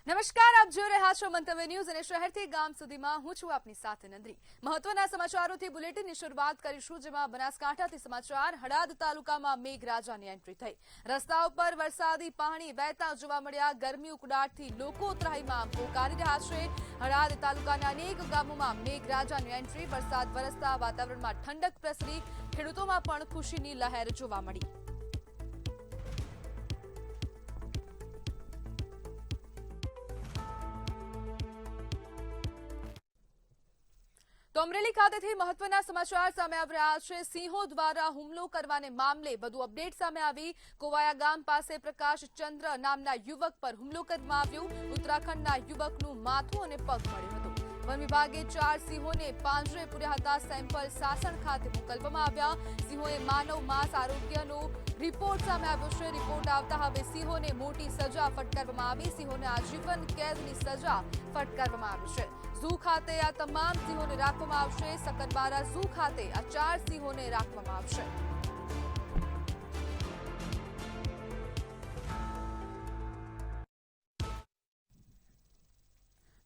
નમસ્કાર, આપ જોઈ રહ્યા છો મંતવ્ય ન્યૂઝ અને શહેરથી ગામ સુધીમાં હું છું આપની સાથે નંદરી। મહત્વના સમાચારોથી બુલેટિનની શરૂઆત કરીશું, જેમાં બનાસકાંઠાથી સમાચાર। હળાદ તાલુકામાં મેઘરાજાની એન્ટ્રી થઈ। રસ્તા ઉપર વરસાદી પાણી વહેતા જોવા મળ્યા। ગરમી ઉકળાટથી લોકો ઉત્તરાહીમાં પોકારી રહ્યા છે। હળાદ તાલુકાના અનેક ગામોમાં મેઘરાજાની એન્ટ્રી। વરસાદ વરસતા વાતાવરણમાં ઠંડક પ્રસરી। ખેડૂતોમાં પણ ખુશીની લહેર જોવા મળી। તો અમરેલી ખાતેથી મહત્વના સમાચાર સામે આવી રહ્યા છે। સિંહો દ્વારા હુમલો કરવાને મામલે વધુ અપડેટ સામે આવી। કોવાયા ગામ પાસે પ્રકાશ ચંદ્ર નામના યુવક પર હુમલો કરવામાં આવ્યો। ઉત્તરાખંડના યુવકનું માથું અને પગ મળ્યું હતું। વન વિભાગે 4 સિંહોને પાંજરે પૂર્યા હતા। સેમ્પલ સાસણ ખાતે મોકલવામાં આવ્યા। સિંહોએ માનવ માંસ આરોગ્યનો રિપોર્ટ સામે આવ્યો છે। રિપોર્ટ આવતા હવે સિંહોને મોટી સજા ફટકારવામાં આવી। સિંહોને આજીવન કેદની સજા ફટકારવામાં આવી છે। ઝૂ ખાતે આ તમામ સિંહોને રાખવામાં આવશે। સકરબારા ઝૂ ખાતે આ 4 સિંહોને રાખવામાં આવશે।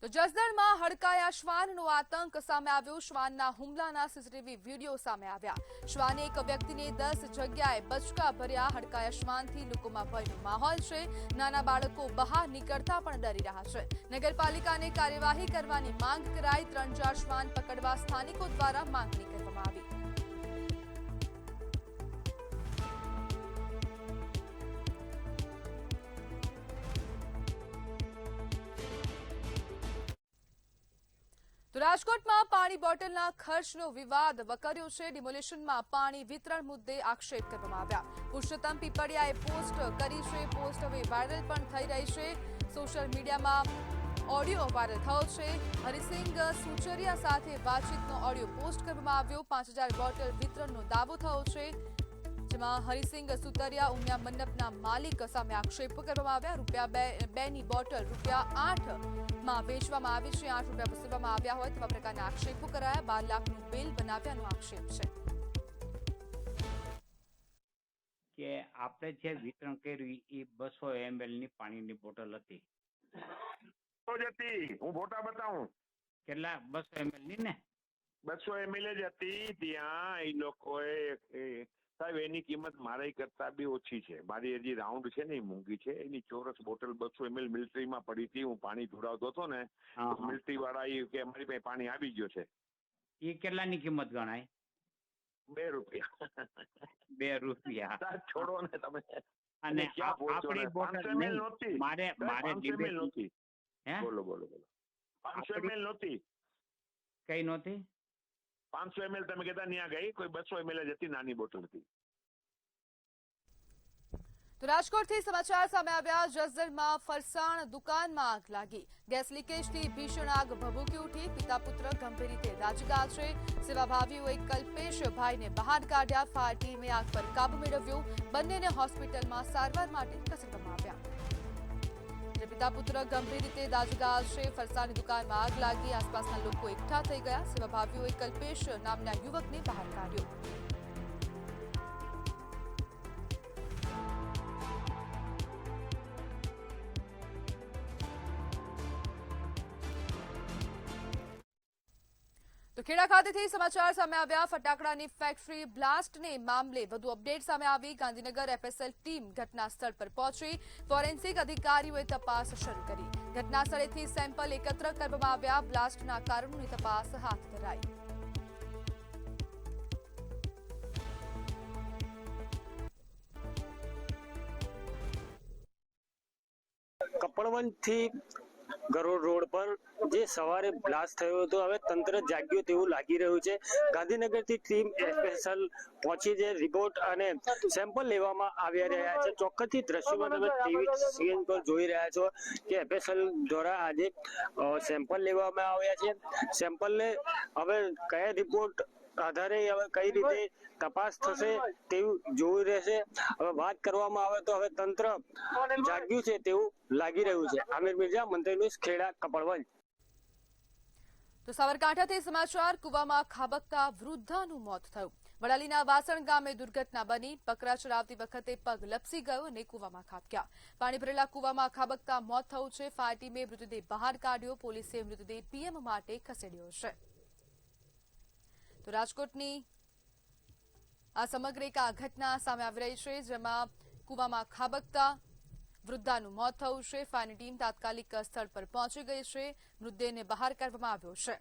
તો જસદણમાં હડકાયા શ્વાનનો આતંક સામે આવ્યો। શ્વાનના હુમલાના સીસીટીવી વિડીયો સામે આવ્યા। શ્વાને એક વ્યક્તિને 10 જગ્યાએ બચકા ભર્યા। હડકાયા શ્વાનથી લોકોમાં ભયનો માહોલ છે। નાના બાળકો બહાર નીકળતા પણ ડરી રહ્યા છે। નગરપાલિકાને કાર્યવાહી કરવાની માંગ કરાઈ। 3-4 શ્વાન પકડવા સ્થાનિકો દ્વારા માંગણી કરવામાં આવી। તો રાજકોટમાં પાણી બોટલના ખર્ચનો વિવાદ વકર્યો છે। ડિમોલિશનમાં પાણી વિતરણ મુદ્દે આક્ષેપ કરવામાં આવ્યા। પુરુષોત્તમ પીપળિયાએ પોસ્ટ કરી છે। પોસ્ટ હવે વાયરલ પણ થઈ રહી છે। સોશિયલ મીડિયામાં ઓડિયો વાયરલ થયો છે। હરિસિંગ સુચરિયા સાથે વાતચીતનો ઓડિયો પોસ્ટ કરવામાં આવ્યો। 5000 બોટલ વિતરણનો દાવો થયો છે, જેમાં હરિસિંગ સુતરિયા ઉમિયા મંડપના માલિક સામે આક્ષેપો કરવામાં આવ્યા। ₹2ની બોટલ ₹8 વેચવામાં આવી છે। ₹8 વસૂલવામાં આવ્યા હોય તેવા પ્રકારના આક્ષેપો કરાયા। 12 લાખનું બિલ બનાવ્યાનો આક્ષેપ છે કે આપણે જે વિતરણ કર્યું એ 200 ml ની પાણીની બોટલ હતી। હું ફોટા બતાવું કેટલા 200 ml ની ને 200 ml જ હતી। ત્યાં એ લોકોએ સાહેબ એની કિંમત મારી કરતા બી ઓછી છે। મારી હજી રાઉન્ડ છે ને એ મોંઘી છે। એની ચોરસ બોટલ 200 ml મિલિટરીમાં પડી હતી। હું પાણી ઢોળાવતો હતો ને, મિલિટરી વાળા એ કે અમારી પાસે પાણી આવી ગયો છે। એ કેટલાની કિંમત ગણાય? ₹2 છોડો ને તમે। અને આપણી બોટલ નહીં, મારે 500 ml નહોતી। બોલો 500 ml નહોતી। કઈ નહોતી? 500 ml તમે કહેતા ન્યા ગઈ, કોઈ 200 ml જ હતી, નાની બોટલ હતી। તો રાજકોટથી સમાચાર સામે આવ્યા। જસદણમાં ફરસાણ દુકાનમાં આગ લાગી। ગેસ લીકેજથી ભીષણ આગ ભભૂકી ઉઠી। પિતા પુત્ર ગંભીર રીતે દાઝી ગયા છે। સેવાભાવીઓએ કલ્પેશભાઈને બહાર કાઢ્યા। ફાયર ટીમે આગ પર કાબુ મેળવ્યો। બંનેને હોસ્પિટલમાં સારવાર માટે ખસેડવામાં આવ્યા। પિતા પુત્ર ગંભીર રીતે દાઝી ગયા છે। ફરસાણની દુકાનમાં આગ લાગી। આસપાસના લોકો એકઠા થઈ ગયા। સેવાભાવીઓએ કલ્પેશ નામના યુવકને બહાર કાઢ્યો। તો ખેડા ખાતેથી સમાચાર સામે આવ્યા। ફટાકડાની ફેક્ટરી બ્લાસ્ટને મામલે વધુ અપડેટ સામે આવી। ગાંધીનગર FSL ટીમ ઘટના સ્થળ પર પહોંચી। ફોરેન્સિક અધિકારીઓએ તપાસ શરૂ કરી। ઘટના સ્થળેથી સેમ્પલ એકત્ર કરવામાં આવ્યા। બ્લાસ્ટના કારણોની તપાસ હાથ ધરાઈ। કપડવંજથી ગરોડ રોડ પર જે સવારે બ્લાસ્ટ થયો હતો, હવે તંત્ર જાગ્યું તેવું લાગી રહ્યું છે। ગાંધીનગરથી ટીમ FSL પહોંચી છે। રિપોર્ટ અને સેમ્પલ લેવામાં આવી રહ્યા છે। ચોક્કસથી દ્રશ્યોમાં તમે ટીવી સ્ક્રીન પર જોઈ રહ્યા છો કે FSL દ્વારા આજે સેમ્પલ લેવામાં આવ્યા છે। સેમ્પલને હવે કયા રિપોર્ટ આધારે હવે કઈ રીતે તપાસ થશે તેવું જોવું રહેશે। હવે વાત કરવામાં આવે તો હવે તંત્ર જાગ્યું છે તેવું લાગી રહ્યું છે। આમિર મિર્ઝા, મંત્રી ન્યૂઝ, ખેડા, કપડવંજ। તો સાબરકાંઠાથી સમાચાર। કુવામાં ખાબકતા વૃદ્ધાનું મોત થયું। વડાલીના વાસણ ગામે દુર્ઘટના બની. બકરા ચરાવતી વખતે પગ લપસી ગયો અને કૂવામાં ખાબક્યા. પાણી ભરેલા કૂવામાં ખાબકતા મોત થયું છે. ફાયર ટીમે મૃતદેહ બહાર કાઢ્યો. પોલીસે મૃતદેહ પીએમ માટે ખસેડ્યો છે. તો રાજકોટની આ સમગ્ર એક ઘટના સામે આવી રહી છે, જેમાં કૂવામાં ખાબકતા વૃદ્ધાનું મોત થયું છે. ફાયરની ટીમ તાત્કાલિક સ્થળ પર પહોંચી ગઈ છે. મૃતદેહને બહાર કાઢવામાં આવ્યો છે.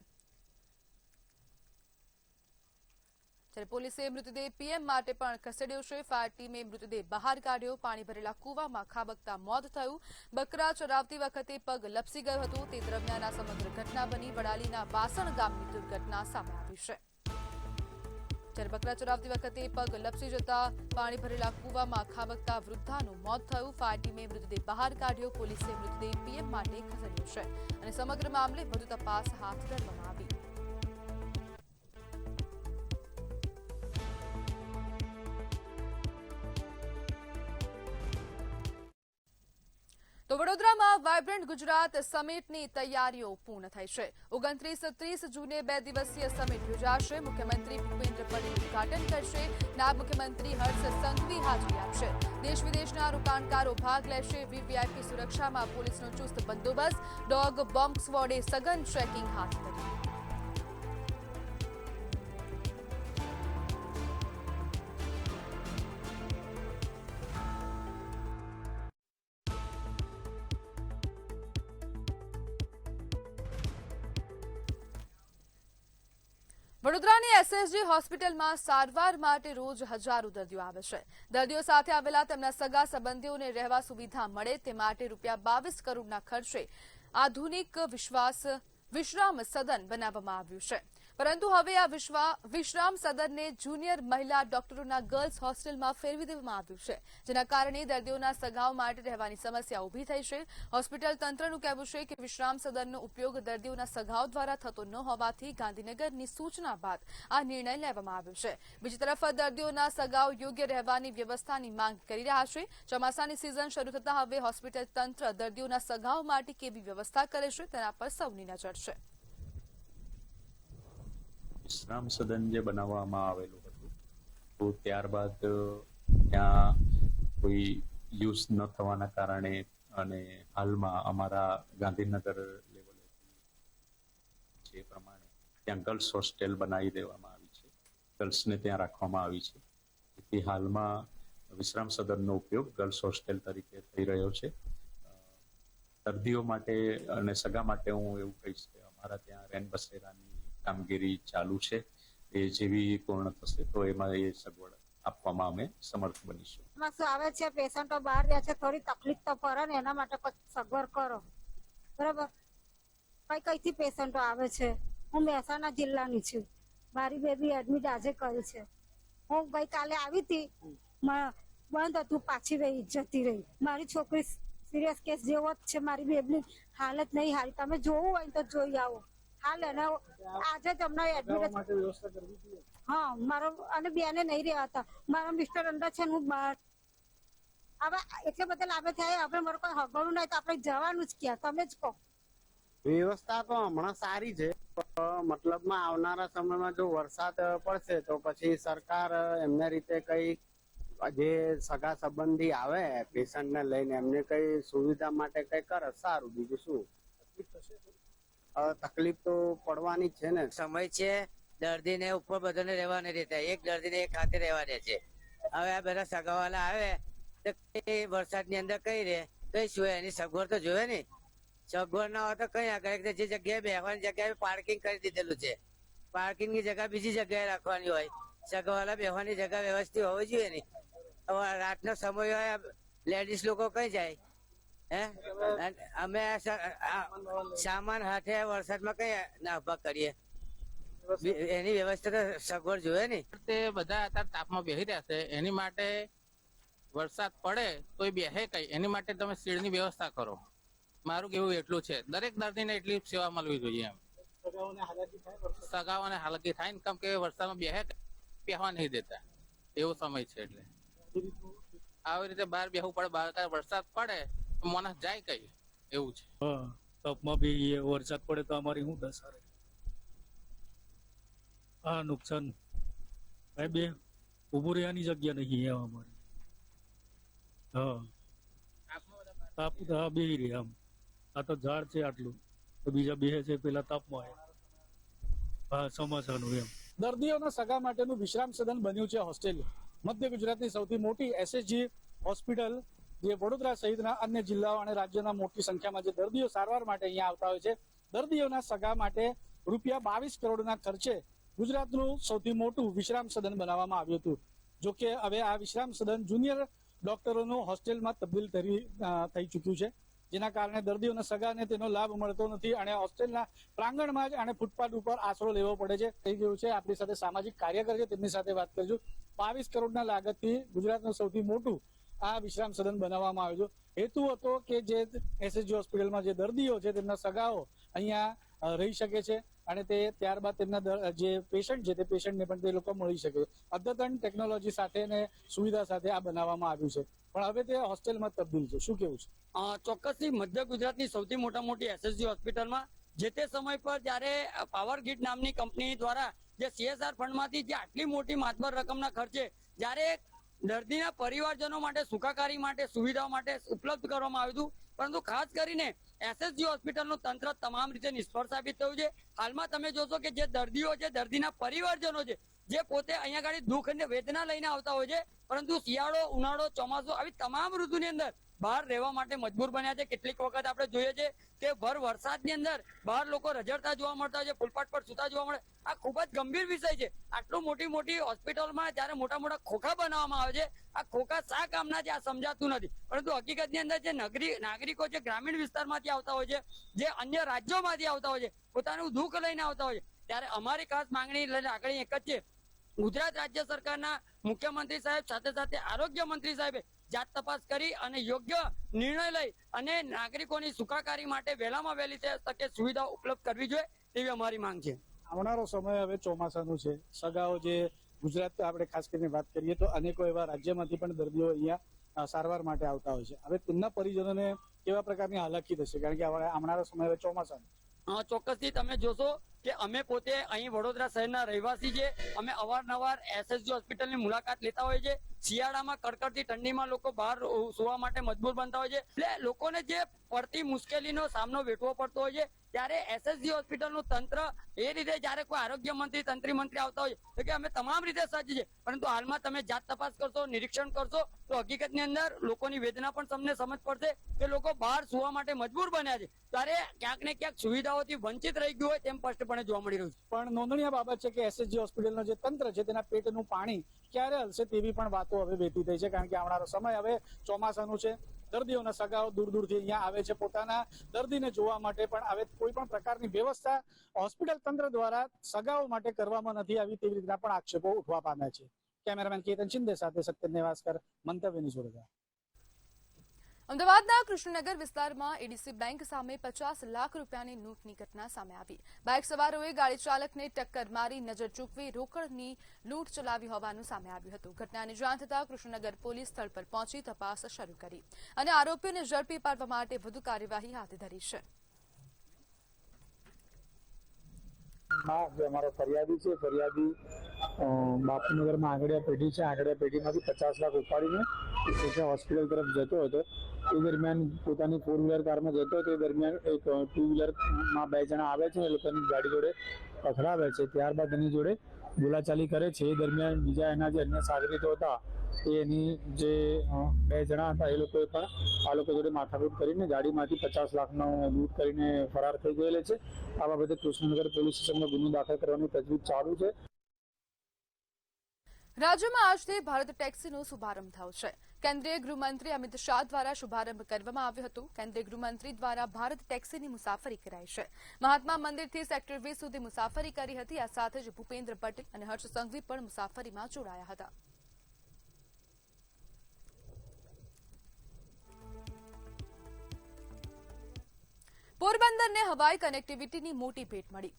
જ્યારે પોલીસે મૃતદેહ પીએમ માટે પણ ખસેડ્યો છે. ફાયર ટીમે મૃતદેહ બહાર કાઢ્યો. પાણી ભરેલા કૂવામાં ખાબકતા મોત થયું. બકરા ચરાવતી વખતે પગ લપસી ગયો હતો. તે દરમિયાન આ સમગ્ર ઘટના બની. વડાલીના વાસણ ગામની દુર્ઘટના સામે આવી છે. જ્યારે બકરા ચરાવતી વખતે પગ લપસી જતા પાણી ભરેલા કૂવામાં ખાબકતા વૃદ્ધાનું મોત થયું. ફાયર ટીમે મૃતદેહ બહાર કાઢ્યો. પોલીસે મૃતદેહ પીએમ માટે ખસેડ્યો છે અને સમગ્ર મામલે વધુ તપાસ હાથ ધરવામાં આવી. તો વડોદરામાં વાયબ્રન્ટ ગુજરાત સમિટની તૈયારીઓ પૂર્ણ થઈ છે. 29-30 જૂને 2 દિવસીય સમિટ યોજાશે. મુખ્યમંત્રી ભૂપેન્દ્ર પટેલ ઉદઘાટન કરશે. નાયબ મુખ્યમંત્રી હર્ષ સંઘવી હાજરી આપશે. દેશ વિદેશના રોકાણકારો ભાગ લેશે. વીવીઆઈપી સુરક્ષામાં પોલીસનો ચુસ્ત બંદોબસ્ત. ડોગ બોમ્બ સ્ક્વોડે સઘન ટ્રેકિંગ હાથ ધરી. વડોદરાની એસએસજી હોસ્પિટલમાં સારવાર માટે રોજ હજારો દર્દીઓ આવે છે. દર્દીઓ સાથે આવેલા તેમના સગા સંબંધીઓને રહેવા સુવિધા મળે તે માટે ₹22 કરોડના ખર્ચે આધુનિક વિશ્રામ સદન બનાવવામાં આવ્યું છે. પરંતુ હવે આ વિશ્રામ સદનને જુનિયર મહિલા ડોક્ટરોના ગર્લ્સ હોસ્ટેલમાં ફેરવી દેવામાં આવ્યું છે, જેના કારણે દર્દીઓના સગાઓ માટે રહેવાની સમસ્યા ઊભી થઈ છે. હોસ્પિટલ તંત્રનું કહેવું છે કે વિશ્રામ સદનનો ઉપયોગ દર્દીઓના સગાઓ દ્વારા થતો ન હોવાથી ગાંધીનગરની સૂચના બાદ આ નિર્ણય લેવામાં આવ્યો છે. બીજી તરફ દર્દીઓના સગાઓ યોગ્ય રહેવાની વ્યવસ્થાની માંગ કરી રહ્યા છે. ચોમાસાની સિઝન શરૂ થતાં હવે હોસ્પિટલ તંત્ર દર્દીઓના સગાઓ માટે કેવી વ્યવસ્થા કરે છે તેના પર સૌની નજર છે. વિશ્રામ સદન જે બનાવવામાં આવેલું હતું તો ત્યારબાદ ત્યાં કોઈ યુઝ ન થવાના કારણે અને હાલમાં અમારા ગાંધીનગર લેવલે જે પ્રમાણે ત્યાં ગર્લ્સ હોસ્ટેલ બનાવી દેવામાં આવી છે. ગર્લ્સને ત્યાં રાખવામાં આવી છે. તેથી હાલમાં વિશ્રામ સદનનો ઉપયોગ ગર્લ્સ હોસ્ટેલ તરીકે થઈ રહ્યો છે. દર્દીઓ માટે અને સગા માટે હું એવું કહીશ કે અમારા ત્યાં રેનબસેરાની કામગીરી ચાલુ છે. એ જેવી પૂર્ણ થશે તો એમાં એ સગવડ આપવામાં અમે સમર્થ બનીશું. શું આવે છે, પેશન્ટો બહાર રહે છે, થોડી તકલીફ તો પડે ને, એના માટે સગવડ કરો. બરાબર. કઈથી પેશન્ટો આવે છે? હું મહેસાણા જિલ્લાની છું. મારી બેબી એડમિટ આજે કરી છે. હું ગઈકાલે આવી હતી, બંધ હતું, પાછી જતી રહી. મારી છોકરી સિરિયસ કેસ જેવો જ છે. મારી બેબી હાલત નહીં હારી. તમે જોવું હોય તો જોઈ આવો. હાલ એને આજે જ અમને એડમિટ. હા, મારો અને બેને નહીં રહેતા. મારા મિસ્ટર અંદર છે, હું બહાર. હવે એટલે બધા લાભે થાય. આપણે મારું કોઈ હગવાનું નહીં તો આપણે જવાનું જ ક્યાં? તમે જ કહો. વ્યવસ્થા તો હમણાં સારી છે. મતલબમાં આવનારા સમયમાં જો વરસાદ પડશે તો પછી સરકાર એમને રીતે કઈ જે સગા સંબંધી આવે પેશન્ટને લઈને એમને કઈ સુવિધા માટે કઈ કરે સારું. બીજું શું તકલીફ તો પડવાની જ છે ને. સમય છે, દર્દીને ઉપર બધાને રહેવાની રીતે એક દર્દીને એક હાથે રહેવા દે છે. હવે આ બધા સગાવાલા આવે તો વરસાદની અંદર કઈ રે કઈ શું એની સગવડ તો જોવે ને. સગવડ ના હોય તો કઈ આગળ જે જગ્યાએ બેસવાની જગ્યાએ પાર્કિંગ કરી દીધેલું છે. પાર્કિંગ ની જગ્યા બીજી જગ્યાએ રાખવાની હોય. સગાવાલા બેસવાની જગ્યા વ્યવસ્થિત હોવી જોઈએ ને. હવે રાતનો સમય હોય, લેડીઝ લોકો કઈ જાય? અમે સામાન હાથે વરસાદમાં કઈ નાભા કરીએ? એની વ્યવસ્થા તો સગવડ જોઈએ ને. તે બધા અત્યારે તાપમાં બેસી રહ્યા છે. એની માટે વરસાદ પડે તો એ બેસે કઈ, એની માટે તમે શેડની વ્યવસ્થા કરો. મારું કેવું એટલું છે. દરેક દર્દીને એટલી સેવા મળવી જોઈએ. એમ સગાઓને હાલકી થાય ને, કેમ કે વરસાદમાં બેસવા નહીં દેતા. એવો સમય છે. એટલે આવી રીતે બહાર બેસવું પડે. બહાર વરસાદ પડે માણસ જાય કઈ, એવું છે. તપમાં બી વરસાદ પડે તો અમારી શું દશા રહે? હા, નુકસાન ભાઈ બે ઉભું રહેવાની જગ્યા નહીં એમ અમારે. હા તાપ હા બેહી રહે આમ. આ તો ઝાડ છે આટલું, તો બીજા બેહે છે પેલા તાપમાં. હા ચોમાસાનું એમ. દર્દીઓના સગા માટેનું વિશ્રામ સદન બન્યું છે હોસ્ટેલ. મધ્ય ગુજરાતની સૌથી મોટી એસએસજી હોસ્પિટલ જે વડોદરા સહિતના અન્ય જિલ્લાઓ અને રાજ્યોના મોટી સંખ્યામાં જે દર્દીઓ સારવાર માટે અહીંયા આવતા હોય છે, દર્દીઓના સગા માટે ₹22 કરોડના ખર્ચે ગુજરાતનું સૌથી મોટું વિશ્રામ સદન બનાવવામાં આવ્યું હતું. જોકે હવે આ વિશ્રામ સદન જુનિયર ડોક્ટરોનું હોસ્ટેલમાં તબદીલ થઈ ચૂક્યું છે, જેના કારણે દર્દીઓના સગાને તેનો લાભ મળતો નથી અને હોસ્ટેલના પ્રાંગણમાં જ અને ફૂટપાથ ઉપર આશરો લેવો પડે છે. થઈ ગયું છે. આપણી સાથે સામાજિક કાર્યકર છે, તેમની સાથે વાત કરીશું. 22 કરોડના લાગતથી ગુજરાતનું સૌથી મોટું આ વિશ્રામ સદન બનાવવામાં આવ્યું છે. હેતુ હતો કે જે એસએસજી હોસ્પિટલમાં જે દર્દીઓ છે તેમના સગાઓ અહીંયા રહી શકે છે અને તે ત્યારબાદ તેમના જે પેશન્ટ છે તે પેશન્ટને પણ તે લોકો મળી શકે. અદ્યતન ટેકનોલોજી સાથે અને સુવિધા સાથે આ બનાવવામાં આવ્યું છે, પણ હવે તે હોસ્ટેલમાં તબદીલ છે. શું કેવું છે? ચોક્કસથી મધ્ય ગુજરાતની સૌથી મોટી એસએસજી હોસ્પિટલમાં જે તે સમય પર જ્યારે પાવર ગ્રીડ નામની કંપની દ્વારા જે CSR ફંડમાંથી જે આટલી મોટી માતબર રકમના ખર્ચે જ્યારે દર્દીના પરિવારજનો માટે સુખાકારી માટે સુવિધાઓ માટે ઉપલબ્ધ કરવામાં આવ્યું હતું, પરંતુ ખાસ કરીને એસએસજી હોસ્પિટલનું તંત્ર તમામ રીતે નિષ્ફળ સાબિત થયું છે. હાલમાં તમે જોશો કે જે દર્દીઓ છે, દર્દીના પરિવારજનો છે, જે પોતે અહીંયા આગળ દુઃખ અને વેદના લઈને આવતા હોય છે, પરંતુ શિયાળો, ઉનાળો, ચોમાસું આવી તમામ ઋતુની અંદર બહાર રહેવા માટે મજબૂર બન્યા છે. કેટલીક વખત આપણે જોઈએ છે કે ભર વરસાદની અંદર બહાર લોકો રઝળતા જોવા મળતા હોય છે, ફૂટપાથ પર સૂતા જોવા મળે. આ ખૂબ જ ગંભીર વિષય છે. આટલું મોટી હોસ્પિટલમાં જયારે મોટા ખોખા બનાવવામાં આવે છે, આ ખોખા શા કામના છે આ સમજાતું નથી. પરંતુ હકીકતની અંદર જે નાગરિકો જે ગ્રામીણ વિસ્તારમાંથી આવતા હોય છે, જે અન્ય રાજ્યોમાંથી આવતા હોય છે, પોતાનું દુઃખ લઈને આવતા હોય છે, ત્યારે અમારી ખાસ માંગણી લઈને આગળ એક જ છે. ગુજરાત રાજ્ય સરકારના મુખ્યમંત્રી સાહેબ સાથે સાથે આરોગ્ય મંત્રી સાહેબે જાત તપાસ કરી અને યોગ્ય નિર્ણય લઈ અને નાગરિકોની સુખાકારી માટે વહેલામાં વહેલી તકે સુવિધાઓ ઉપલબ્ધ કરવી જોઈએ તેવી અમારી માંગ છે. આવનારો સમય હવે ચોમાસાનું છે. સગાઓ જે ગુજરાત આપણે ખાસ કરીને વાત કરીએ તો અનેકો એવા રાજ્યમાંથી પણ દર્દીઓ અહીંયા સારવાર માટે આવતા હોય છે. હવે તેમના પરિજનોને કેવા પ્રકારની હાલાકી થશે, કારણ કે આવનારો સમય હવે ચોમાસાનો. ચોક્કસથી તમે જોશો કે અમે પોતે અહીં વડોદરા શહેરના રહેવાસી છે. અમે અવારનવાર એસએસજી હોસ્પિટલની મુલાકાત લેતા હોય છે. શિયાળામાં કડકડતી ઠંડીમાં લોકો બહાર સુવા માટે મજબૂર બનતા હોય છે. એટલે લોકોને જે પડતી મુશ્કેલીનો સામનો વેઠવો પડતો હોય છે, ત્યારે એસએસજી હોસ્પિટલનું તંત્ર એ રીતે જયારે કોઈ આરોગ્ય મંત્રી, તંત્રી મંત્રી આવતા હોય તો કે અમે તમામ રીતે સજ્જ છે, પરંતુ હાલમાં તમે જાત તપાસ કરશો, નિરીક્ષણ કરશો તો હકીકતની અંદર લોકોની વેદના પણ તમને સમજ પડશે કે લોકો બહાર સુવા માટે મજબૂર બન્યા છે. ત્યારે ક્યાંક ને ક્યાંક સુવિધાઓથી વંચિત રહી ગયું હોય તેમ સ્પષ્ટપણે જોવા મળી રહ્યું છે. પણ નોંધનીય બાબત છે કે એસએસજી હોસ્પિટલનો જે તંત્ર છે તેના પેટનું પાણી ક્યારે હલશે તેવી પણ વાતો હવે વહેતી થઈ છે, કારણ કે આવનારો સમય હવે ચોમાસાનું છે. દર્દીઓના સગાઓ દૂર દૂરથી અહીંયા આવે છે પોતાના દર્દીને જોવા માટે, પણ હવે કોઈ પણ પ્રકારની વ્યવસ્થા હોસ્પિટલ તંત્ર દ્વારા સગાઓ માટે કરવામાં નથી આવી તેવી રીતના પણ આક્ષેપો ઉઠવા પામ્યા છે. કેમેરામેન કેતન શિંદે સાથે સત્યન નેવાસકર, મંતવ્ય ન્યૂઝ વડોદરા. અમદાવાદના કૃષ્ણનગર વિસ્તારમાં એડીસી બેંક સામે 50 લાખ રૂપિયાની લૂંટની ઘટના સામે આવી. બાઇક સવારોએ ગાડી ચાલકને ટક્કર મારી નજર ચૂકવી રોકડની લૂંટ ચલાવી હોવાનું સામે આવ્યું હતું. ઘટનાની જાણ થતાં કૃષ્ણનગર પોલીસ સ્થળ પર પહોંચી તપાસ શરૂ કરી અને આરોપીઓને ઝડપી પાડવા માટે વધુ કાર્યવાહી હાથ ધરી છે. હા, જે અમારો ફરિયાદી છે, ફરિયાદી બાપુનગરમાં આંગળીયા પેઢી છે, આંગળીયા પેઢીમાંથી 50 લાખ ઉપાડીને પોતે હોસ્પિટલ તરફ જતો હતો. એ દરમિયાન પોતાની 4 વ્હીલર કારમાં જતો હતો. એ દરમિયાન એક 2 વ્હીલરમાં 2 જણા આવે છે, એ લોકોની ગાડી જોડે પકડાવે છે. ત્યારબાદ એની જોડે બોલાચાલી કરે છે. એ દરમિયાન બીજા એના જે અન્ય સાગરીતો હતા એની જે 2 જણા હતા એ લોકોએ પણ આ લોકો જોડે માથાકૂટ કરીને ગાડીમાંથી 50 લાખનો લૂંટ કરીને ફરાર થઈ ગયેલા છે. આ બાબતે કૃષ્ણનગર પોલીસ સ્ટેશનમાં ગુનો દાખલ કરવાની તજવીજ ચાલુ છે. રાજ્યમાં આજથી ભારત ટેક્સીનો શુભારંભ થયો છે. કેન્દ્રીય ગૃહમંત્રી અમિત શાહ દ્વારા શુભારંભ કરવામાં આવ્યો હતો. કેન્દ્રીય ગૃહમંત્રી દ્વારા ભારત ટેક્સીની મુસાફરી કરાઈ છે. મહાત્મા મંદિરથી સેક્ટર 20 સુધી મુસાફરી કરી હતી. આ સાથે જ ભૂપેન્દ્ર પટેલ અને હર્ષ સંઘવી પણ મુસાફરીમાં જોડાયા હતા. પોરબંદરને હવાઈ કનેક્ટિવિટીની મોટી ભેટ મળી.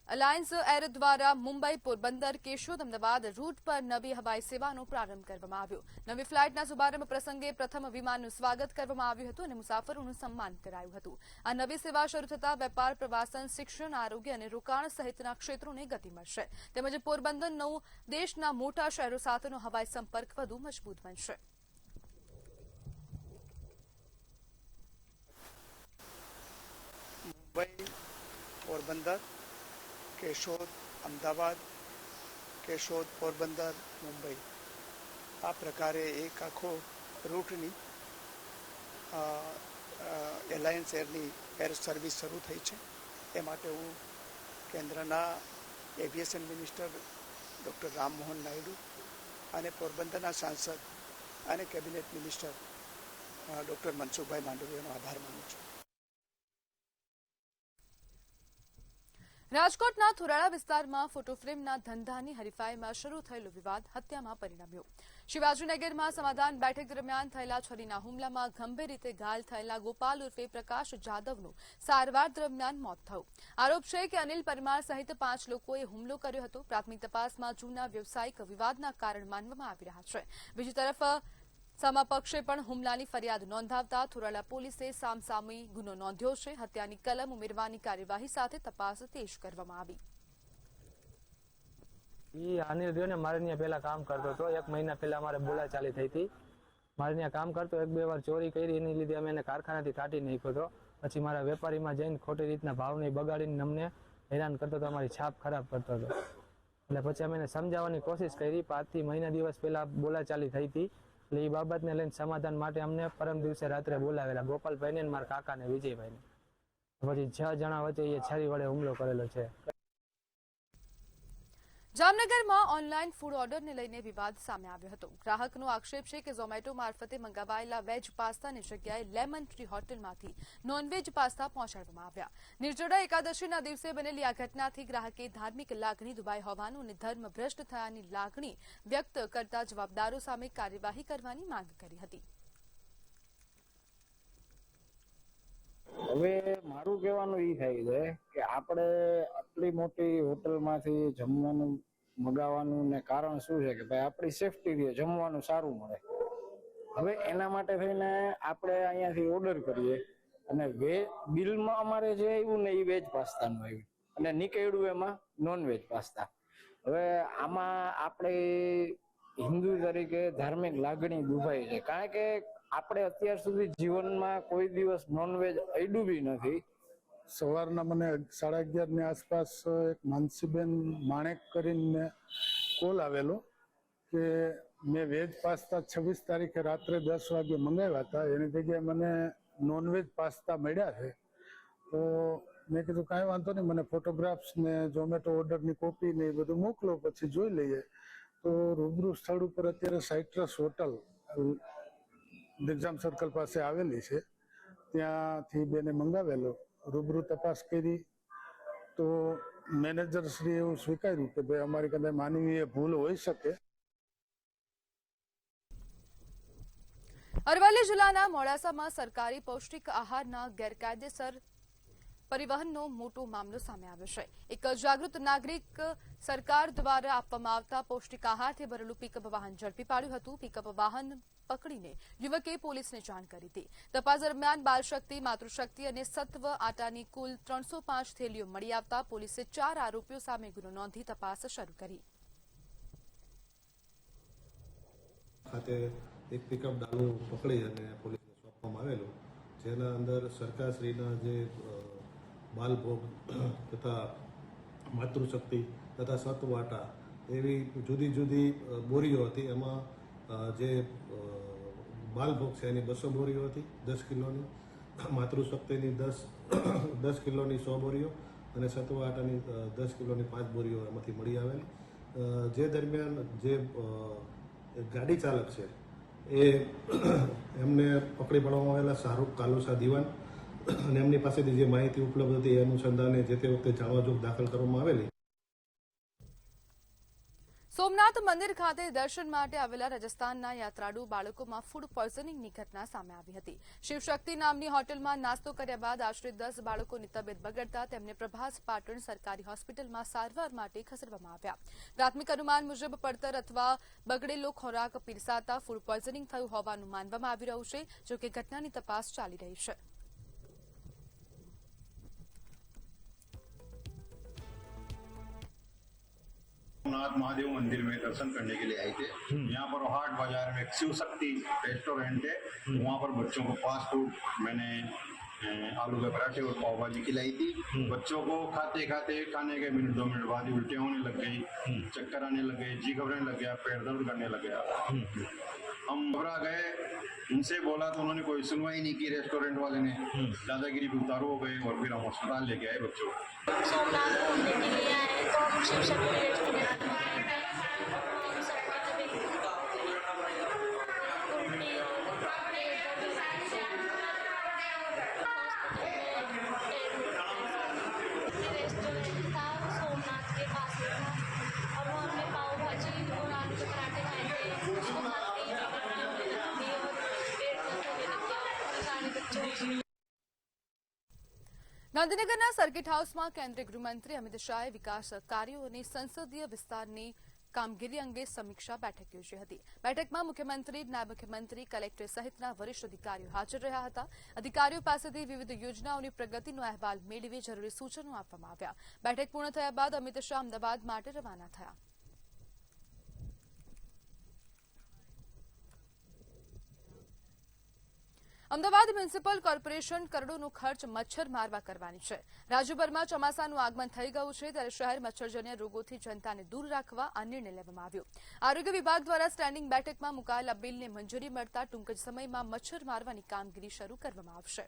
અલાયન્સ એર દ્વારા મુંબઈ, પોરબંદર, કેશોદ, અમદાવાદ રૂટ પર નવી હવાઈ સેવાનો પ્રારંભ કરવામાં આવ્યો. નવી ફ્લાઇટના શુભારંભ પ્રસંગે પ્રથમ વિમાનનું સ્વાગત કરવામાં આવ્યું હતું અને મુસાફરોનું સન્માન કરાયું હતું. આ નવી સેવા શરૂ થતાં વેપાર, પ્રવાસન, શિક્ષણ, આરોગ્ય અને રોકાણ સહિતના ક્ષેત્રોને ગતિ મળશે. તેમજ પોરબંદરનો દેશના મોટા શહેરો સાથેનો હવાઈ સંપર્ક વધુ મજબૂત બનશે. મુંબઈ, પોરબંદર, કેશોદ, અમદાવાદ, કેશોદ, પોરબંદર, મુંબઈ આ પ્રકારે એક આખો રૂટની એલાયન્સ એરની એર સર્વિસ શરૂ થઈ છે. એ માટે હું કેન્દ્રના aviation minister doctor Rammohan Naidu અને પોરબંદરના સાંસદ અને કેબિનેટ મિનિસ્ટર ડૉક્ટર મનસુખભાઈ માંડવીયાનો આભાર માનું છું. રાજકોટના થોરાળા વિસ્તારમાં ફોટોફ્રેમના ધંધાની હરીફાઈમાં શરૂ થયેલો વિવાદ હત્યામાં પરિણમ્યો. શિવાજીનગરમાં સમાધાન બેઠક દરમિયાન થયેલા છરીના હુમલામાં ગંભીર રીતે ઘાયલ થયેલા ગોપાલ ઉર્ફે પ્રકાશ જાદવનું સારવાર દરમિયાન મોત થયું. આરોપ છે કે અનિલ પરમાર સહિત 5 લોકોએ હુમલો કર્યો હતો. પ્રાથમિક તપાસમાં જૂના વ્યવસાયિક વિવાદના કારણ માનવામાં આવી રહ્યા છે. બીજી તરફ સામા પક્ષે પણ હુમલાની ફરિયાદ નોંધાવતા થોરાળા પોલીસે સામસામી ગુનો નોંધ્યો છે. હત્યાની કલમ ઉમેરવાની કાર્યવાહી સાથે તપાસ તેજ કરવામાં આવી. અનિલ રહ્યો ને મારે ત્યાં પેલા કામ કરતો હતો. 1 મહિના પહેલા અમારે બોલાચાલી થઈ હતી. મારે ત્યાં કામ કરતો 1-2 વાર ચોરી કરી, એની લીધે અમે એને કારખાનાથી કાઢી નાખ્યો હતો. પછી મારા વેપારીમાં જઈને ખોટી રીતના ભાવને બગાડીને અમને હેરાન કરતો હતો, અમારી છાપ ખરાબ કરતો હતો. એટલે પછી અમે એને સમજાવવાની કોશિશ કરી. 5 થી મહિના દિવસ પહેલા બોલાચાલી થઈ હતી. એટલે એ બાબતને લઈને સમાધાન માટે અમને પરમ દિવસે રાત્રે બોલાવેલા, ગોપાલભાઈને અને મારા કાકાને વિજયભાઈને. પછી 6 જણા વચ્ચે એ છરી વડે હુમલો કરેલો છે. જામનગરમાં ઓનલાઈન ફૂડ ઓર્ડરને લઈને વિવાદ સામે આવ્યો હતો. ગ્રાહકનો આક્ષેપ છે કે ઝોમેટો મારફતે મંગાવાયેલા વેજ પાસ્તાની જગ્યાએ લેમન ટ્રી હોટેલમાંથી નોનવેજ પાસ્તા પહોંચાડવામાં આવ્યા. નિર્જળા એકાદશીના દિવસે બનેલી આ ઘટનાથી ગ્રાહકે ધાર્મિક લાગણી દુભાઈ હોવાનું અને ધર્મ ભ્રષ્ટ થયાની લાગણી વ્યક્ત કરતા જવાબદારો સામે કાર્યવાહી કરવાની માંગ કરી હતી. હવે મારું કહેવાનું એ થાય છે કે આપણે આટલી મોટી હોટલમાંથી જમવાનું મગાવવાનું ને કારણ શું છે કે ભાઈ આપણી સેફટી રહે, જમવાનું સારું મળે. હવે એના માટે થઈને આપણે અહીંયાથી ઓર્ડર કરીએ અને બિલમાં અમારે જે આવ્યું ને એ વેજ પાસ્તાનું આવ્યું અને નીકળ્યું એમાં નોનવેજ પાસ્તા. હવે આમાં આપણે હિન્દુ તરીકે ધાર્મિક લાગણી દુભાઈ છે, કારણ કે આપણે અત્યાર સુધી જીવનમાં કોઈ દિવસ નોનવેજ અડ્યું બી નથી. સવારના મને 11:30 ની આસપાસ એક માનસીબેન માણેક કરીને કોલ આવેલો કે મેં વેજ પાસ્તા 26 તારીખે રાત્રે 10 વાગે મંગાવ્યા હતા, એની જગ્યાએ મને નોનવેજ પાસ્તા મળ્યા છે. તો મેં કીધું કાંઈ વાંધો નહીં, મને ફોટોગ્રાફ્સ ને ઝોમેટો ઓર્ડરની કોપી ને એ બધું મોકલો, પછી જોઈ લઈએ. તો રૂબરૂ સ્થળ ઉપર અત્યારે સાઇટ્રસ હોટલ દિગ્જામ સર્કલ પાસે આવેલી છે, ત્યાંથી બેને મંગાવેલો. રૂબરૂ તપાસ કરી તો મેનેજર શ્રી એવું સ્વીકાર્યું કે ભાઈ અમારી કદાચ માનવીય ભૂલ હોઈ શકે. અરવલ્લી જિલ્લાના મોડાસામાં સરકારી પૌષ્ટિક આહારના ગેરકાયદેસર પરિવહનનો મોટો મામલો સામે આવ્યો છે. એક જાગૃત નાગરિક સરકાર દ્વારા આપવામાં આવતા પૌષ્ટિક આહારથી ભરેલું પિકઅપ વાહન ઝડપી પાડ્યું હતું. પિકઅપ વાહન પકડીને યુવકે પોલીસને જાણ કરી હતી. તપાસ દરમિયાન બાલશક્તિ, માતૃશક્તિ અને સત્વ આટાની કુલ 305 થેલીઓ મળી આવતા પોલીસે 4 આરોપીઓ સામે ગુનો નોંધી તપાસ શરૂ કરી. ખાતે એક પિકઅપ ડાલુ પકડી અને પોલીસને સોંપવામાં આવેલું, જેના અંદર સરકારશ્રીના જે બાલભોગ તથા માતૃશક્તિ તથા સત્વાટા એવી જુદી જુદી બોરીઓ હતી. એમાં જે બાલભોગ છે એની 200 બોરીઓ હતી 10 કિલોની, માતૃશક્તિની 10 કિલોની 100 બોરીઓ અને સત્વાટાની 10 કિલોની 5 બોરીઓ એમાંથી મળી આવેલી. જે દરમિયાન જે ગાડી ચાલક છે એ એમને પકડી પાડવામાં આવેલા શાહરૂખ કાલુસા દિવાન, અને એમની પાસેથી જે માહિતી ઉપલબ્ધ હતી એ અનુસંધાને જે તે વખતે જાણવાજોગ દાખલ કરવામાં આવેલી. સોમનાથ મંદિર ખાતે દર્શન માટે આવેલા રાજસ્થાનના યાત્રાળુ બાળકોમાં ફૂડ પોઈઝનિંગની ઘટના સામે આવી હતી. શિવશક્તિ નામની હોટલમાં નાસ્તો કર્યા બાદ આશરે 10 બાળકોની તબિયત બગડતા તેમને પ્રભાસ પાટણ સરકારી હોસ્પિટલમાં સારવાર માટે ખસેડવામાં આવ્યા. પ્રાથમિક અનુમાન મુજબ પડતર અથવા બગડેલો ખોરાક પીરસાતા ફૂડ પોઈઝનિંગ થયું હોવાનું માનવામાં આવી રહ્યું છે. જોકે ઘટનાની તપાસ ચાલી રહી છે. सोमनाथ महादेव मंदिर में दर्शन करने के लिए आए थे। यहाँ पर हाट बाजार में शिव शक्ति रेस्टोरेंट है, वहाँ पर बच्चों को फास्ट फूड मैंने आलू के पराठे और पाव भाजी खिलाई थी। बच्चों को खाते खाते खाने के मिनट 2 मिनट बाद उल्टे होने लग गई, चक्कर आने लग गए, जी घबराने लग गया, पेट दर्द करने लग गया। हम घबरा गए, उनसे बोला तो उन्होंने कोई सुनवाई नहीं की। रेस्टोरेंट वाले ने दादागिरी पे उतारू हो गए और फिर हम अस्पताल लेके आए बच्चों को। सोमनाथ घूमने के लिए आए तो हम शिव शक्ति रेस्टोरेंट में आए थे। हम सबकी तबीयत उल्टी रेस्टोरेंट था सोमनाथ के पास में था और वहाँ हमने पाव भाजी और आलू के पराठे खाए थे। उसको खाते ही होने लग गई और पेट दर्द होने लग गया और सारे बच्चों को। ગાંધીનગરના સર્કિટ હાઉસમાં કેન્દ્રીય ગૃહમંત્રી અમિત શાહે વિકાસ કાર્યો અને સંસદીય વિસ્તારની કામગીરી અંગે સમીક્ષા બેઠક યોજી હતી. બેઠકમાં મુખ્યમંત્રી, નાયબ મુખ્યમંત્રી, કલેક્ટર સહિતના વરિષ્ઠ અધિકારીઓ હાજર રહ્યા હતા. અધિકારીઓ પાસેથી વિવિધ યોજનાઓની પ્રગતિનો અહેવાલ મેળવી જરૂરી સૂચનો આપવામાં આવ્યા. બેઠક પૂર્ણ થયા બાદ અમિત શાહ અમદાવાદ માટે રવાના થયા. અમદાવાદ મ્યુનિસિપલ કોર્પોરેશન કરોડોનો ખર્ચ મચ્છર મારવા કરવાની છે. રાજ્યભરમાં ચોમાસાનું આગમન થઈ ગયું છે ત્યારે શહેર મચ્છરજન્ય રોગોથી જનતાને દૂર રાખવા આ નિર્ણય લેવામાં આવ્યો. આરોગ્ય વિભાગ દ્વારા સ્ટેન્ડિંગ બેઠકમાં મુકાયેલા બિલને મંજૂરી મળતા ટૂંક જ સમયમાં મચ્છર મારવાની કામગીરી શરૂ કરવામાં આવશે.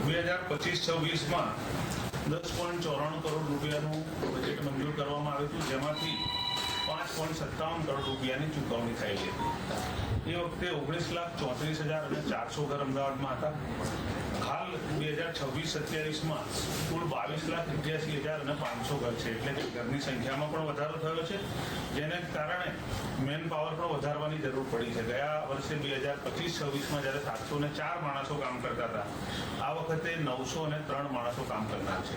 2025-26માં 10.94 કરોડ રૂપિયાનું બજેટ મંજૂર કરવામાં આવ્યું હતું, જેમાંથી 5.57 કરોડ રૂપિયાની ચૂકવણી થયેલી હતી. એ વખતે 19,34,400 ઘર અમદાવાદમાં હતા. હાલ 2026-27માં કુલ 22,88,500 ઘર છે, એટલે કે ઘરની સંખ્યામાં પણ વધારો થયો છે, જેને કારણે મેન પાવર પણ વધારવાની જરૂર પડી છે. ગયા વર્ષે 2025-26માં જ્યારે 704 માણસો કામ કરતા હતા, આ વખતે 903 માણસો કામ કરનાર છે.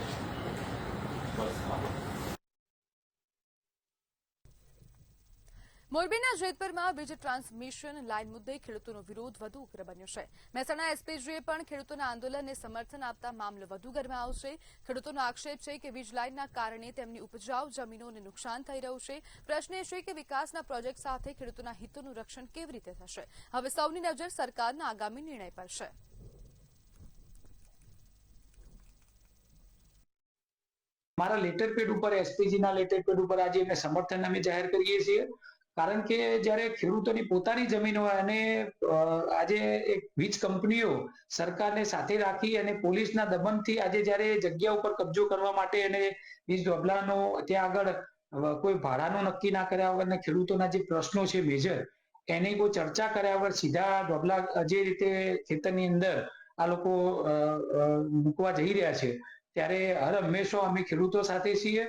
મોરબીના જેતપુરમાં વીજ ટ્રાન્સમિશન લાઇન મુદ્દે ખેડૂતોનો વિરોધ વધુ ઉગ્ર બન્યો છે. મહેસાણા એસપીજીએ પણ ખેડૂતોના આંદોલનને સમર્થન આપતા મામલો વધુ ગરમાયો છે. ખેડૂતોનો આક્ષેપ છે કે વીજ લાઇનના કારણે તેમની ઉપજાઉ જમીનોને નુકસાન થઈ રહ્યું છે. પ્રશ્ન એ છે કે વિકાસના પ્રોજેક્ટ સાથે ખેડૂતોના હિતોનું રક્ષણ કેવી રીતે થશે? હવે સૌની નજર સરકારના આગામી નિર્ણય પર છે. મારા લેટર પેડ ઉપર, એસપીજીના લેટર પેડ ઉપર આજે એમને સમર્થન અમે જાહેર કરીએ છીએ. કારણ કે જ્યારે ખેડૂતોની પોતાની જમીન હોય અને આજે એક વીજ કંપનીઓ સરકારને સાથે રાખી અને પોલીસના દમનથી આજે જ્યારે જગ્યા ઉપર કબજો કરવા માટે અને વીજ ધોબલાનો ત્યાં આગળ કોઈ ભાડાનું નક્કી ના કર્યા વગર અને ખેડૂતોના જે પ્રશ્નો છે મેજર, એની કોઈ ચર્ચા કર્યા વગર સીધા ધોબલા જે રીતે ખેતરની અંદર આ લોકો મૂકવા જઈ રહ્યા છે, ત્યારે હર હંમેશા અમે ખેડૂતો સાથે છીએ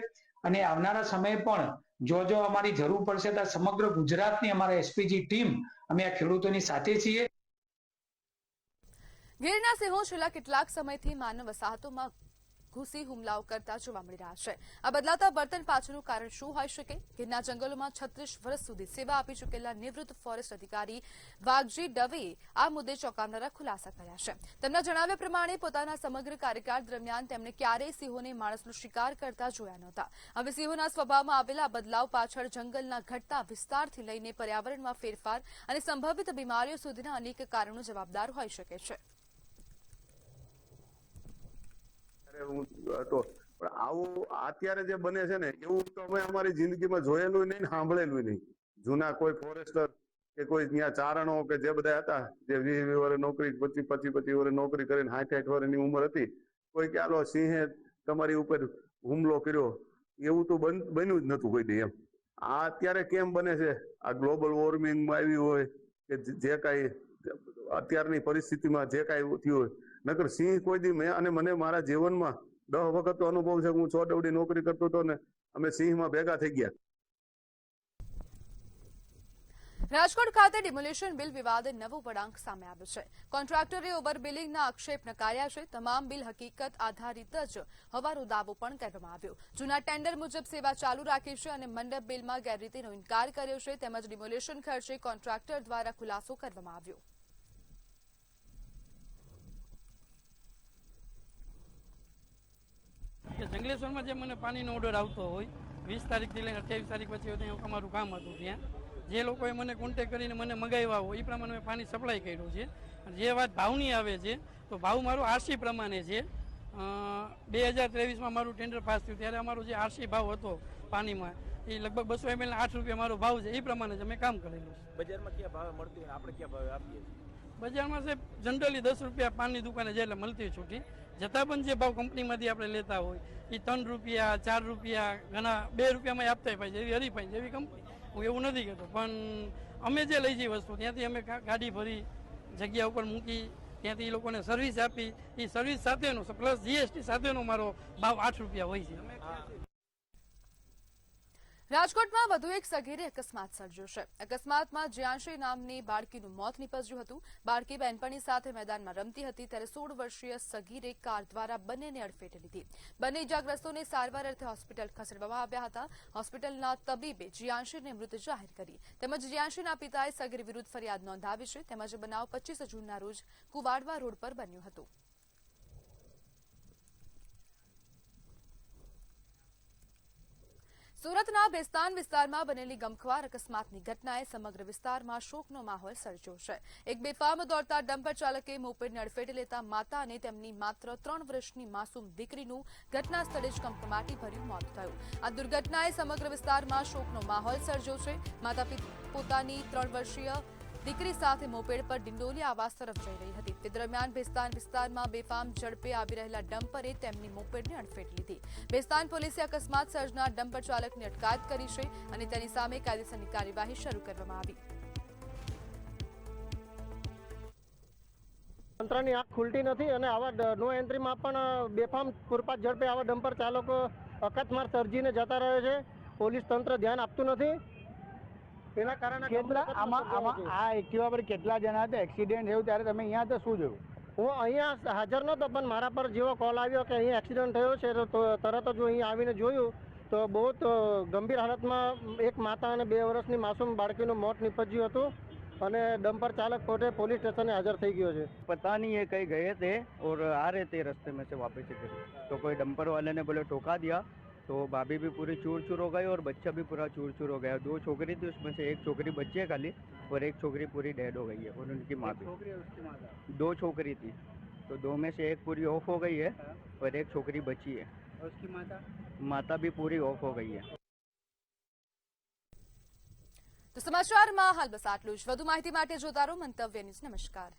અને આવનારા સમયે પણ જો અમારી જરૂર પડશે તો સમગ્ર ગુજરાતની અમારા એસપીજી ટીમ અમે આ ખેડૂતોની સાથે છીએ. ગીરના સિંહો છેલ્લા કેટલાક સમયથી માનવ વસાહતોમાં ઘૂસી હુમલાઓ કરતા જોવા મળી રહ્યા છે. આ બદલાતા વર્તન પાછળનું કારણ શું હોઈ શકે? ગીરના જંગલોમાં 36 વર્ષ સુધી સેવા આપી ચૂકેલા નિવૃત્ત ફોરેસ્ટ અધિકારી વાઘજી દવેએ આ મુદ્દે ચોંકાવનારા ખુલાસા કર્યા છે. તેમના જણાવ્યા પ્રમાણે પોતાના સમગ્ર કાર્યકાળ દરમિયાન તેમણે ક્યારેય સિંહોને માણસનો શિકાર કરતા જોયા નહોતા. હવે સિંહોના સ્વભાવમાં આવેલા બદલાવ પાછળ જંગલના ઘટતા વિસ્તારથી લઈને પર્યાવરણમાં ફેરફાર અને સંભવિત બીમારીઓ સુધીના અનેક કારણો જવાબદાર હોઈ શકે છે. પણ આવું અત્યારે જે બને છે ને એવું તો અમે અમારી જિંદગીમાં જોયેલું નહીં, સાંભળેલું નહીં. જૂના કોઈ ફોરેસ્ટર કે કોઈ ત્યાં ચારણો કે જે બધા હતા, જે 20 વર્ષ નોકરી, 25 વર્ષ નોકરી કરીને 60 વર્ષની ઉંમર હતી, કોઈ કે આલો સિંહે તમારી ઉપર હુમલો કર્યો, એવું તો બન્યું જ નતું કોઈ દી એમ. આ અત્યારે કેમ બને છે? આ ગ્લોબલ વોર્મિંગમાં આવ્યું હોય કે જે કાંઈ અત્યારની પરિસ્થિતિમાં જે કાંઈ થયું હોય, નકર સિંહ કોઈ દી મેં અને મને મારા જીવનમાં 10 વખત તો અનુભવ છે. હું ચોટવડી નોકરી કરતો હતો ને અમે સિંહમાં ભેગા થઈ ગયા. રાજકોટ ખાતે ડિમોલિશન બિલ વિવાદે નવો વળાંક સામે આવ્યો છે. કોન્ટ્રાક્ટરે ઓવરબિલિંગના આક્ષેપ નકાર્યા છે. તમામ બિલ હકીકત આધારિત જ હોવાનો દાવો પણ કરવામાં આવ્યો. જૂના ટેન્ડર મુજબ સેવા ચાલુ રાખી છે અને મંડપ બિલમાં ગેરરીતિનો ઇનકાર કર્યો છે. તેમજ ડિમોલિશન ખર્ચે કોન્ટ્રાક્ટર દ્વારા ખુલાસો કરવામાં આવ્યો. જંગલેશ્વરમાં જે મને પાણીનો ઓર્ડર આવતો હોય 20 તારીખથી લઈને 28 તારીખ વચ્ચે અમારું કામ હતું, ત્યાં જે લોકોએ મને કોન્ટેક્ટ કરીને મને મંગાવ્યા હોય એ પ્રમાણે મેં પાણી સપ્લાય કર્યું છે. જે વાત ભાવની આવે છે તો ભાવ મારો આરસી પ્રમાણે છે. 2023માં મારું ટેન્ડર પાસ થયું ત્યારે અમારો જે આરસી ભાવ હતો પાણીમાં એ લગભગ 200 ml 8 રૂપિયા મારો ભાવ છે. એ પ્રમાણે જ અમે કામ કરેલું છે. બજારમાં ક્યાં ભાવે મળતી હોય આપણે ક્યાં ભાવે આપીએ છીએ? બજારમાં સાહેબ જનરલી 10 રૂપિયા પાનની દુકાને જે મળતી હોય છૂટી, જતાં પણ જે ભાવ કંપનીમાંથી આપણે લેતા હોય એ 3 રૂપિયા 4 રૂપિયા ઘણા 2 રૂપિયામાં આપતા હોય જેવી હરીફાઈ જેવી કંપની. હું એવું નથી કહેતો, પણ અમે જે લઈ જઈ વસ્તુ ત્યાંથી અમે ગાડી ભરી જગ્યા ઉપર મૂકી ત્યાંથી એ લોકોને સર્વિસ આપી, એ સર્વિસ સાથેનો પ્લસ જીએસટી સાથેનો મારો ભાવ 8 રૂપિયા હોય છે. રાજકોટમાં વધુ એક સગીરે અકસ્માત સર્જ્યો છે. અકસ્માતમાં જ્યાંશી નામની બાળકીનું મોત નીપજ્યું હતું. બાળકી બહેનપણી સાથે મેદાનમાં રમતી હતી ત્યારે 16 વર્ષીય સગીરે કાર દ્વારા બંનેને અડફેટે લીધી. બંને ઇજાગ્રસ્તોને સારવાર અર્થે હોસ્પિટલ ખસેડવામાં આવ્યા હતા. હોસ્પિટલના તબીબે જ્યાંશીને મૃત જાહેર કરી. તેમજ જ્યાંશીના પિતાએ સગીર વિરુદ્ધ ફરિયાદ નોંધાવી છે. તેમજ બનાવ 25 જૂનના રોજ કુવાડવા રોડ પર બન્યું હતું. સુરતના ભેસ્તાન વિસ્તારમાં બનેલી ગમખ્વાર અકસ્માતની ઘટનાએ સમગ્ર વિસ્તારમાં શોકનો માહોલ સર્જ્યો છે. એક બેફામ દોડતા ડમ્પર ચાલકે મોપેડને અડફેટે લેતા માતા અને તેમની માત્ર 3 વર્ષની માસૂમ દીકરીનું ઘટના સ્થળે જ કમકમાટી ભર્યું મોત થયું. આ દુર્ઘટનાએ સમગ્ર વિસ્તારમાં શોકનો માહોલ સર્જ્યો છે. માતા પોતાની 3 વર્ષીય દીકરી સાથે મોપેડ પર ડિંડોલી આવાસ તરફ જઈ રહી હતી. તે દરમિયાન ભેસ્તાન વિસ્તારમાં બેફામ ઝડપે આવી રહેલા ડમ્પરે તેમની મોપેડને અડફેટ લીધી. ભેસ્તાન પોલીસે અકસ્માત સર્જનાર ડમ્પર ચાલકની અટકાયત કરી છે અને તેની સામે કાયદેસરની કાર્યવાહી શરૂ કરવામાં આવી. તંત્રની આંખ ખુલતી નથી અને આવા નો એન્ટ્રીમાં પણ બેફામ પૂરપાટ ઝડપે આવા ડમ્પર ચાલકો અકસ્માત સર્જીને જતા રહે છે. પોલીસ તંત્ર ધ્યાન આપતું નથી. એના કારણે આ એક્ટિવા પર કેટલા જણા હતા? એક્સિડન્ટ થયું ત્યારે તમે અહીંયા હતા, શું જોયું? હું અહીંયા હાજર નહોતો, પણ મારા પર જેવો કોલ આવ્યો કે અહીંયા એક્સિડન્ટ થયો છે તો તરત જ અહીંયા આવીને જોયું તો બહુ ગંભીર હાલતમાં એક માતા અને 2 વર્ષની માસૂમ બાળકીનું મોત નીપજ્યું હતું અને ડમ્પર ચાલક પોતે પોલીસ સ્ટેશને હાજર થઈ ગયો છે. पता नहीं ये कहीं गए थे और आ रहे थे, रास्ते में से वापस तो कोई डंपर वाले ने बोले ठोका दिया तो भाभी भी पूरी चूर चूर हो गई और बच्चा भी पूरा चूर चूर हो गया. 2 छोकरी थी, उसमें से एक छोकरी बची है खाली और एक छोकरी पूरी डेड हो गई है और उनकी माँ भी. 2 छोकरी थी तो 2 में से एक पूरी ऑफ हो गई है और एक छोकरी बची है. उसकी माता भी पूरी ऑफ हो गई है. તો સમાચારમાં હાલ બસ આટલું જ. વધુ માહિતી માટે જોતા રહો મંતવ્ય ન્યૂઝ. નમસ્કાર.